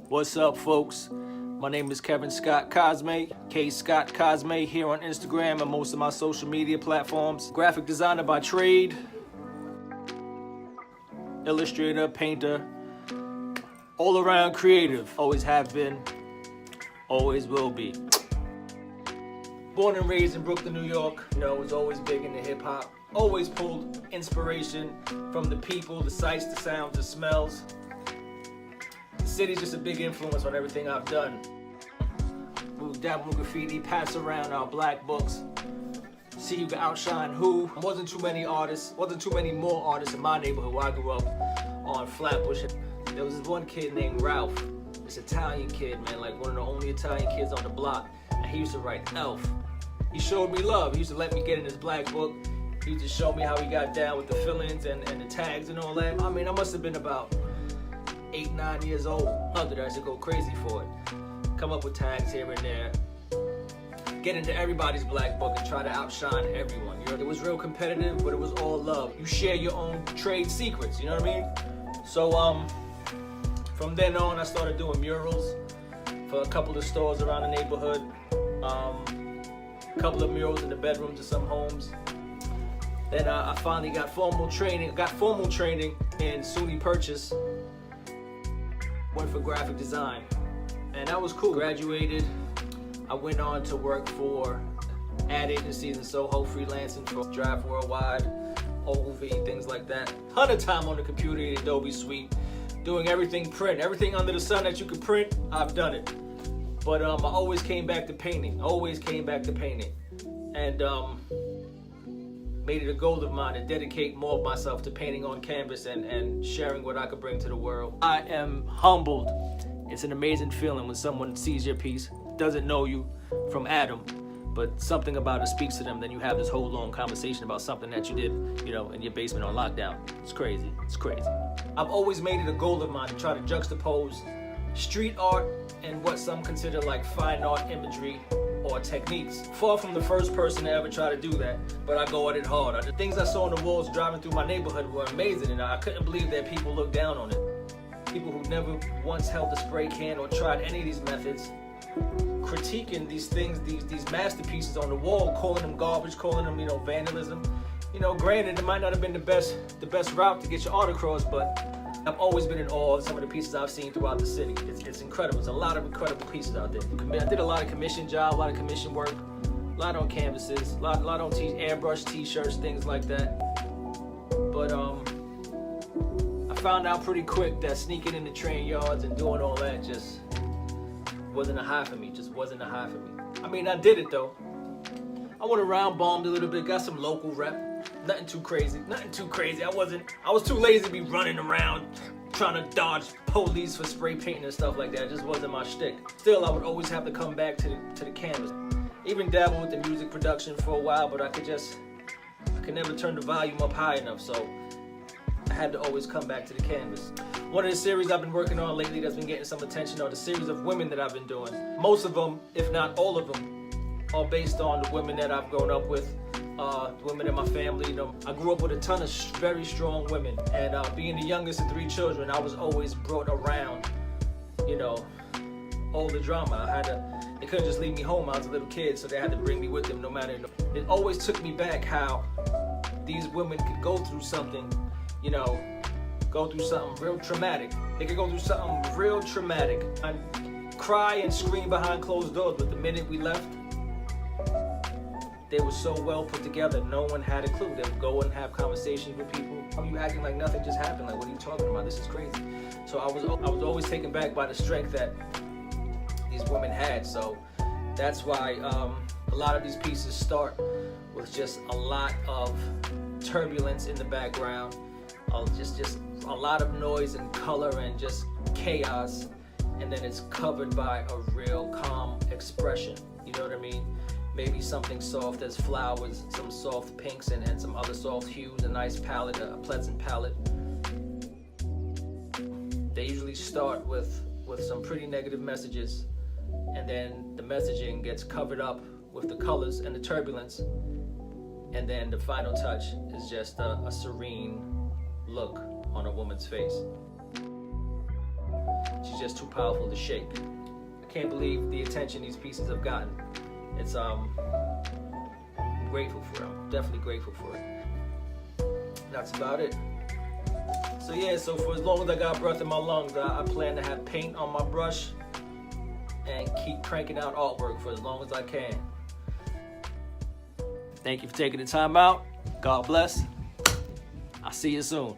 What's up, folks? My name is Kevin Scott Cosme, K Scott Cosme, here on Instagram and most of my social media platforms. Graphic designer by trade, illustrator, painter, all around creative. Always have been, always will be. Born and raised in Brooklyn, New York, was always big into hip hop. Always pulled inspiration from the people, the sights, the sounds, the smells. The city's just a big influence on everything I've done. We dabble in graffiti, pass around our black books, see who can outshine who. Wasn't too many more artists in my neighborhood where I grew up on Flatbush. There was this one kid named Ralph, this Italian kid, man, like one of the only Italian kids on the block, and he used to write Elf. He showed me love. He used to let me get in his black book. He used to show me how he got down with the fillings and the tags and all that. I mean, I must have been about 8, 9 years old. Under that, I should go crazy for it. Come up with tags here and there. Get into everybody's black book and try to outshine everyone. It was real competitive, but it was all love. You share your own trade secrets, you know what I mean? So from then on, I started doing murals for a couple of stores around the neighborhood. A couple of murals in the bedrooms of some homes. Then I finally got formal training in SUNY Purchase. Went for graphic design, and that was cool. Graduated. I went on to work for ad agencies in Soho, freelancing for Draft Worldwide, OV, things like that. Ton of time on the computer in Adobe Suite, doing everything print, everything under the sun that you could print. I've done it, but I always came back to painting. And made it a goal of mine to dedicate more of myself to painting on canvas and sharing what I could bring to the world. I am humbled. It's an amazing feeling when someone sees your piece, doesn't know you from Adam, but something about it speaks to them. Then you have this whole long conversation about something that you did, in your basement on lockdown. It's crazy. I've always made it a goal of mine to try to juxtapose street art and what some consider like fine art imagery or techniques. Far from the first person to ever try to do that, but I go at it hard. The things I saw on the walls driving through my neighborhood were amazing, and I couldn't believe that people looked down on it. People who never once held a spray can or tried any of these methods, critiquing these things, these masterpieces on the wall, calling them garbage, calling them, vandalism. Granted, it might not have been the best route to get your art across, but I've always been in awe of some of the pieces I've seen throughout the city. It's incredible. There's a lot of incredible pieces out there. I did a lot of commission jobs, a lot of commission work, a lot on canvases, a lot on airbrush t-shirts, things like that. But I found out pretty quick that sneaking in the train yards and doing all that just wasn't a high for me. I mean, I did it though. I went around, bombed a little bit, got some local rep. Nothing too crazy. I was too lazy to be running around trying to dodge police for spray painting and stuff like that. It just wasn't my shtick. Still, I would always have to come back to the canvas. Even dabble with the music production for a while, but I could never turn the volume up high enough, so I had to always come back to the canvas. One of the series I've been working on lately that's been getting some attention are the series of women that I've been doing. Most of them, if not all of them, are based on the women that I've grown up with. The women in my family, I grew up with a ton of very strong women, and being the youngest of 3 children, I was always brought around, all the drama. They couldn't just leave me home. I was a little kid, so they had to bring me with them no matter. It always took me back how these women could go through something, real traumatic. They could go through something real traumatic and cry and scream behind closed doors, but the minute we left, they were so well put together, no one had a clue. They would go and have conversations with people. Are you acting like nothing just happened? Like, what are you talking about? This is crazy. So I was always taken back by the strength that these women had. So that's why a lot of these pieces start with just a lot of turbulence in the background, just a lot of noise and color and just chaos, and then it's covered by a real calm expression. You know what I mean? Maybe something soft as flowers, some soft pinks and some other soft hues, a nice palette, a pleasant palette. They usually start with some pretty negative messages, and then the messaging gets covered up with the colors and the turbulence, and then the final touch is just a serene look on a woman's face. she's just too powerful to shake. I can't believe the attention these pieces have gotten. It's I'm grateful for it. I'm definitely grateful for it. That's about it. So yeah, so for as long as I got breath in my lungs, I plan to have paint on my brush and keep cranking out artwork for as long as I can. Thank you for taking the time out. God bless. I'll see you soon.